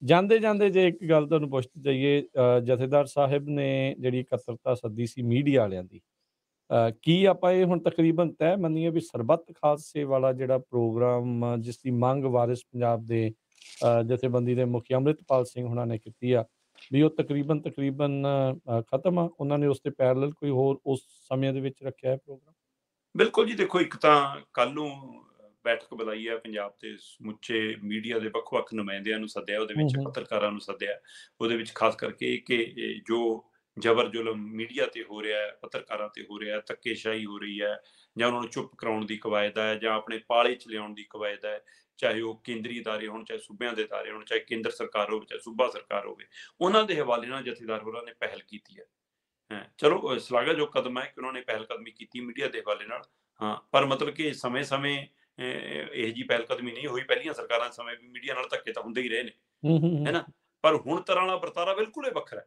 ਜਾਂਦੇ ਜਾਂਦੇ ਜੇ ਇੱਕ ਗੱਲ ਤੁਹਾਨੂੰ ਪੁੱਛ ਜਾਈਏ, ਜਥੇਦਾਰ ਸਾਹਿਬ ਨੇ ਜਿਹੜੀ ਇਕੱਤਰਤਾ ਸੱਦੀ ਸੀ ਮੀਡੀਆ ਵਾਲਿਆਂ ਦੀ, ਕੀ ਆਪਾਂ ਇਹ ਹੁਣ ਤਕਰੀਬਨ ਤੈਅ ਮੰਨੀਏ ਵੀ ਸਰਬੱਤ ਖਾਲਸੇ ਵਾਲਾ ਜਿਹੜਾ ਪ੍ਰੋਗਰਾਮ ਜਿਸ ਦੀ ਮੰਗ ਵਾਰਿਸ ਪੰਜਾਬ ਦੇ ਜਥੇਬੰਦੀ ਦੇ ਮੁਖੀ ਅੰਮ੍ਰਿਤਪਾਲ ਸਿੰਘ ਹੁਣਾਂ ਨੇ ਕੀਤੀ ਆ, ਵੀ ਉਹ ਤਕਰੀਬਨ ਖਤਮ ਆ, ਉਹਨਾਂ ਨੇ ਉਸ ਤੇ ਪੈਰਲਲ ਕੋਈ ਹੋਰ ਉਸ ਸਮੇਂ ਦੇ ਵਿੱਚ ਰੱਖਿਆ ਹੈ ਪ੍ਰੋਗਰਾਮ? ਬਿਲਕੁਲ ਜੀ, ਦੇਖੋ ਇੱਕ ਤਾਂ ਕੱਲ ਨੂੰ ਬੈਠਕ ਬੁਲਾਈ ਹੈ ਪੰਜਾਬ ਦੇ ਸਮੁੱਚੇ ਮੀਡੀਆ ਦੇ ਵੱਖ-ਵੱਖ ਨੁਮਾਇੰਦਿਆਂ ਨੂੰ ਸੱਦਿਆ, ਉਹਦੇ ਹੂੰ, ਵਿੱਚ ਹੂੰ। ਪੱਤਰਕਾਰਾਂ ਨੂੰ ਸੱਦਿਆ। ਉਹਦੇ ਵਿੱਚ ਖਾਸ ਕਰਕੇ ਕਿ ਇਹ ਜੋ ਜ਼ਬਰ ਜ਼ੁਲਮ ਮੀਡੀਆ ਤੇ ਹੋ ਰਿਹਾ ਹੈ, ਪੱਤਰਕਾਰਾਂ ਤੇ ਹੋ ਰਿਹਾ ਹੈ, ਧੱਕੇਸ਼ਾਹੀ ਹੋ ਰਹੀ ਹੈ, ਜਾਂ ਉਹਨਾਂ ਨੂੰ ਚੁੱਪ ਕਰਾਉਣ ਦੀ ਕਵਾਇਦ ਹੈ, ਜਾਂ ਆਪਣੇ ਪਾਲੇ 'ਚ ਲਿਆਉਣ ਦੀ ਕਵਾਇਦ ਹੈ, ਚਾਹੇ ਉਹ ਕੇਂਦਰੀ ਅਦਾਰੇ ਹੋਣ, ਚਾਹੇ ਸੂਬਿਆਂ ਦੇ ਅਦਾਰੇ ਹੋਣ, ਚਾਹੇ ਕੇਂਦਰ ਸਰਕਾਰ ਹੋਵੇ, ਚਾਹੇ ਸੂਬਾ ਸਰਕਾਰ ਹੋਵੇ, ਉਹਨਾਂ ਦੇ ਹਵਾਲੇ ਨਾਲ ਜਥੇਦਾਰ ਹੋਰਾਂ ਨੇ ਪਹਿਲ ਕੀਤੀ ਹੈ। ਚਲੋ ਸ਼ਲਾਘਾਯੋਗ ਕਦਮ ਹੈ ਕਿ ਉਹਨਾਂ ਨੇ ਪਹਿਲ ਕਦਮੀ ਕੀਤੀ ਮੀਡੀਆ ਦੇ ਹਵਾਲੇ ਨਾਲ। ਹਾਂ, ਪਰ ਮਤਲਬ ਕਿ ਸਮੇਂ-ਸਮੇਂ ਇਹੋ ਜਿਹੀ ਪਹਿਲ ਕਦਮੀ ਨਹੀਂ ਹੋਈ। ਪਹਿਲੀਆਂ ਸਰਕਾਰਾਂ ਸਮੇਂ ਵੀ ਮੀਡੀਆ ਨਾਲ ਧੱਕੇ ਤਾਂ ਹੁੰਦੇ ਹੀ ਰਹੇ ਨੇ, ਹੂੰ, ਹੂੰ, ਹੈ ਹੂੰ। ਨਾ? ਪਰ ਹੁਣ ਤਰ੍ਹਾਂ ਵਾਲਾ ਵਰਤਾਰਾ ਬਿਲਕੁਲ ਹੀ ਵੱਖਰਾ ਹੈ।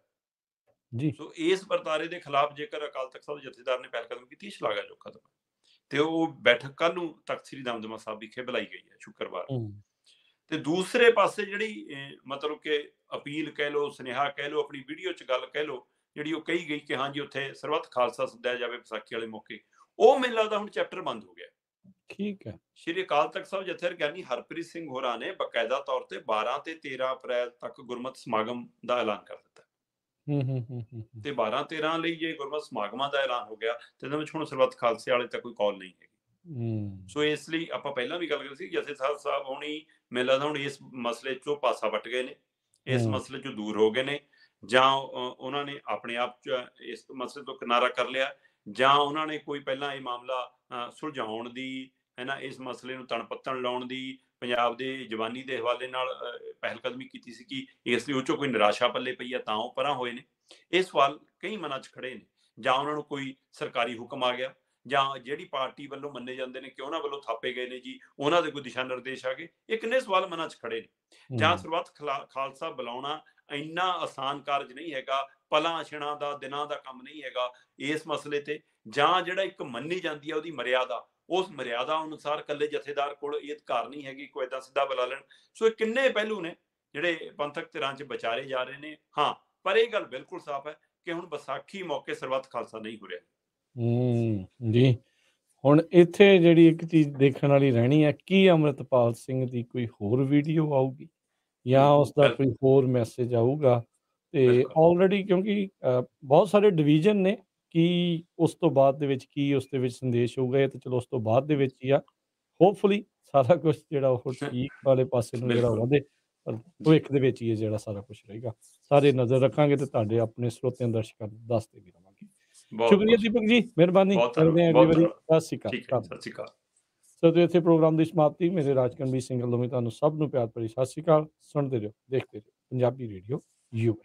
ਜੀ। ਸੋ ਇਸ ਵਰਤਾਰੇ ਦੇ ਖਿਲਾਫ ਜੇਕਰ ਅਕਾਲ ਤਖ਼ਤ ਸਾਹਿਬ ਦੇ ਜਥੇਦਾਰ ਨੇ ਪਹਿਲ ਕਦਮੀ ਕੀਤੀ, ਸ਼ਲਾਘਾਯੋਗ ਕਦਮ ਹੈ। ਤੇ ਉਹ ਬੈਠਕ ਕੱਲ੍ਹ ਨੂੰ ਤਖ਼ਤ ਸ੍ਰੀ ਦਮਦਮਾ ਸਾਹਿਬ ਵਿਖੇ ਬੁਲਾਈ ਗਈ ਹੈ, ਸ਼ੁੱਕਰਵਾਰ। ਹੂੰ। ਤੇ ਦੂਸਰੇ ਪਾਸੇ ਜਿਹੜੀ ਮਤਲਬ ਕਿ ਅਪੀਲ ਕਹਿ ਲਓ, ਸੁਨੇਹਾ ਕਹਿ ਲਓ, ਆਪਣੀ ਵੀਡੀਓ 'ਚ ਗੱਲ ਕਹਿ ਲਓ, ਜਿਹੜੀ ਉਹ ਕਹੀ ਗਈ ਕਿ ਹਾਂਜੀ ਉੱਥੇ ਸਰਬੱਤ ਖਾਲਸਾ ਸੱਦਿਆ ਜਾਵੇ ਵਿਸਾਖੀ ਵਾਲੇ ਮੌਕੇ, ਉਹ ਮੈਨੂੰ ਲੱਗਦਾ ਹੁਣ ਚੈਪਟਰ ਬੰਦ ਹੋ ਗਿਆ। ਠੀਕ ਹੈ। ਸ਼੍ਰੀ ਅਕਾਲ ਤਖ਼ਤ ਸਾਹਿਬ ਜਥੇਦਾਰ ਗਿਆਨੀ ਹਰਪ੍ਰੀਤ ਸਿੰਘ ਹੋਰਾਂ ਨੇ ਬਕਾਇਦਾ ਤੌਰ ਤੇ 12 ਤੇ 13 ਅਪ੍ਰੈਲ ਤੱਕ ਗੁਰਮਤਿ ਸਮਾਗਮ ਦਾ ਐਲਾਨ ਕਰ ਦਿੱਤਾ ਹੂੰ, ਹੂੰ, ਹੂੰ, ਹੂੰ, ਹੂੰ। ਤੇ 12-13 ਲਈ ਜੇ ਗੁਰਮਤਿ ਸਮਾਗਮਾਂ ਦਾ ਐਲਾਨ ਹੋ ਗਿਆ ਤੇ ਇਹਦੇ ਵਿੱਚ ਹੁਣ ਸਰਬੱਤ ਖਾਲਸੇ ਵਾਲੇ ਤਾਂ ਕੋਈ ਕਾਲ ਨਹੀਂ ਹੈਗੀ। ਹੂੰ। ਸੋ ਇਸ ਲਈ ਆਪਾਂ ਪਹਿਲਾਂ ਵੀ ਗੱਲ ਕੀਤੀ ਸੀ, ਜਥੇਦਾਰ ਸਾਹਿਬ ਹੋਣੀ ਮੈਨੂੰ ਲੱਗਦਾ ਹੁਣ ਇਸ ਮਸਲੇ 'ਚੋਂ ਪਾਸਾ ਵੱਟ ਗਏ ਨੇ, ਇਸ ਹੂੰ। ਮਸਲੇ 'ਚੋਂ ਦੂਰ ਹੋ ਗਏ ਨੇ, ਜਾਂ ਉਹਨਾਂ ਨੇ ਆਪਣੇ ਆਪ 'ਚ ਇਸ ਮਸਲੇ ਤੋਂ ਕਿਨਾਰਾ ਕਰ ਲਿਆ, ਜਾਂ ਉਹਨਾਂ ਨੇ ਕੋਈ ਪਹਿਲਾਂ ਇਹ ਮਾਮਲਾ ਸੁਲਝਾਉਣ ਦੀ, ਹੈ ਨਾ, ਇਸ ਮਸਲੇ ਨੂੰ ਤਣਪੱਤਣ ਲਾਉਣ ਦੀ ਪੰਜਾਬ ਦੇ ਜਵਾਨੀ ਦੇ ਹਵਾਲੇ ਨਾਲ ਪਹਿਲ ਕਦਮੀ ਕੀਤੀ ਸੀ ਕਿ ਇਸ ਲਈ ਉਹ 'ਚੋਂ ਕੋਈ ਨਿਰਾਸ਼ਾ ਪੱਲੇ ਪਈ ਆ ਤਾਂ ਉਹ ਪਰਾਂ ਹੋਏ ਨੇ। ਇਹ ਸਵਾਲ ਕਈ ਮਨਾਂ 'ਚ ਖੜੇ ਨੇ, ਜਾਂ ਉਹਨਾਂ ਨੂੰ ਕੋਈ ਸਰਕਾਰੀ ਹੁਕਮ ਆ ਗਿਆ, ਜਾਂ ਜਿਹੜੀ ਪਾਰਟੀ ਵੱਲੋਂ ਮੰਨੇ ਜਾਂਦੇ ਨੇ ਕਿ ਉਹਨਾਂ ਵੱਲੋਂ ਥਾਪੇ ਗਏ ਨੇ ਜੀ, ਉਹਨਾਂ ਦੇ ਕੋਈ ਦਿਸ਼ਾ ਨਿਰਦੇਸ਼ ਆ ਗਏ। ਇਹ ਕਿੰਨੇ ਸਵਾਲ ਮਨਾਂ 'ਚ ਖੜੇ ਨੇ। ਜਾਂ ਹੂੰ। ਸਰਬੱਤ ਖਾਲਸਾ ਬੁਲਾਉਣਾ ਇੰਨਾ ਆਸਾਨ ਕਾਰਜ ਨਹੀਂ ਹੈਗਾ, ਪਲਾਂ ਛਿਣਾਂ ਦਾ ਦਿਨਾਂ ਦਾ ਕੰਮ ਨਹੀਂ ਹੈਗਾ ਇਸ ਮਸਲੇ ਤੇ, ਜਾਂ ਜਿਹੜਾ ਇੱਕ ਮੰਨੀ ਜਾਂਦੀ ਹੈ ਉਹਦੀ ਮਰਿਆਦਾ, ਉਸ ਮਰਿਆਦਾ ਅਨੁਸਾਰ ਇਕੱਲੇ ਜਥੇਦਾਰ ਕੋਲ ਇਹ ਅਧਿਕਾਰ ਨਹੀਂ ਹੈਗੀ ਕੋਈ ਏਦਾਂ ਸਿੱਧਾ ਬੁਲਾ ਲੈਣ। ਸੋ ਇਹ ਕਿੰਨੇ ਪਹਿਲੂ ਨੇ ਜਿਹੜੇ ਪੰਥਕ ਧਿਰਾਂ 'ਚ ਵਿਚਾਰੇ ਜਾ ਰਹੇ ਨੇ। ਹਾਂ, ਪਰ ਇਹ ਗੱਲ ਬਿਲਕੁਲ ਸਾਫ਼ ਹੈ ਕਿ ਹੁਣ ਵਿਸਾਖੀ ਮੌਕੇ ਸਰਬੱਤ ਖਾਲਸਾ ਨਹੀਂ ਹੋ ਰਿਹਾ। ਜੀ। ਹੁਣ ਇੱਥੇ ਜਿਹੜੀ ਇੱਕ ਚੀਜ਼ ਦੇਖਣ ਵਾਲੀ ਰਹਿਣੀ ਹੈ, ਕੀ ਅੰਮ੍ਰਿਤਪਾਲ ਸਿੰਘ ਦੀ ਕੋਈ ਹੋਰ ਵੀਡੀਓ ਆਊਗੀ ਜਾਂ ਉਸਦਾ ਕੋਈ ਬਿਲਕੁਲ, ਹੋਰ ਮੈਸੇਜ ਆਊਗਾ? ਤੇ ਬਿਲਕੁਲ। ਆਲਰੇਡੀ ਕਿਉਂਕਿ ਬਹੁਤ ਸਾਰੇ ਡਿਵੀਜ਼ਨ ਨੇ, ਕੀ ਉਸ ਤੋਂ ਬਾਅਦ ਦੇ ਵਿੱਚ ਕੀ ਉਸ ਦੇ ਵਿੱਚ ਸੰਦੇਸ਼ ਹੋਊਗਾ, ਇਹ ਤਾਂ ਚਲੋ ਉਸ ਤੋਂ ਬਾਅਦ ਦੇ ਵਿੱਚ ਹੀ ਆ। ਹੋਪਫੁਲੀ ਸਾਰਾ ਕੁਛ ਜਿਹੜਾ ਉਹ ਠੀਕ ਵਾਲੇ ਪਾਸੇ ਨੂੰ ਜਿਹੜਾ ਬਿਲਕੁਲ ਵਧੇ, ਪਰ ਜੀ। ਭਵਿੱਖ ਦੇ ਵਿੱਚ ਹੀ ਇਹ ਜਿਹੜਾ ਸਾਰਾ ਕੁਛ ਰਹੇਗਾ। ਸਾਰੇ ਨਜ਼ਰ ਰੱਖਾਂਗੇ ਤੇ ਤੁਹਾਡੇ ਆਪਣੇ ਸਰੋਤਿਆਂ ਦਰਸ਼ਕਾਂ ਨੂੰ ਦੱਸਦੇ ਵੀ ਰਵਾਂਗੇ। ਬਹੁਤ ਸ਼ੁਕਰੀਆ ਬਹੁਤ ਦੀਪਕ ਸ਼ੁਕਰੀਆ, ਜੀ, ਮਿਹਰਬਾਨੀ, ਬਹੁਤ ਧੰਨਵਾਦ, ਕਰਦੇ ਹਾਂ ਅਗਲੀ ਬਹੁਤ ਵਾਰੀ। ਧੰਨਵਾਦ। ਸਤਿ ਸ਼੍ਰੀ ਅਕਾਲ, ਠੀਕ ਹੈ ਜੀ, ਧੰਨਵਾਦ। ਸਤਿ ਸ਼੍ਰੀ ਅਕਾਲ। ਸੋ ਤੇ ਇੱਥੇ ਪ੍ਰੋਗਰਾਮ ਦੀ ਸਮਾਪਤੀ। ਮੇਰੇ ਰਾਜਕਨਵੀਰ ਸਿੰਘ ਵੱਲੋਂ ਵੀ ਤੁਹਾਨੂੰ ਸਭ ਨੂੰ ਪਿਆਰ ਭਰੀ ਸਤਿ ਸ਼੍ਰੀ ਅਕਾਲ। ਸੁਣਦੇ ਰਹੋ, ਦੇਖਦੇ ਰਹੋ ਪੰਜਾਬੀ ਰੇਡੀਓ ਯੂ।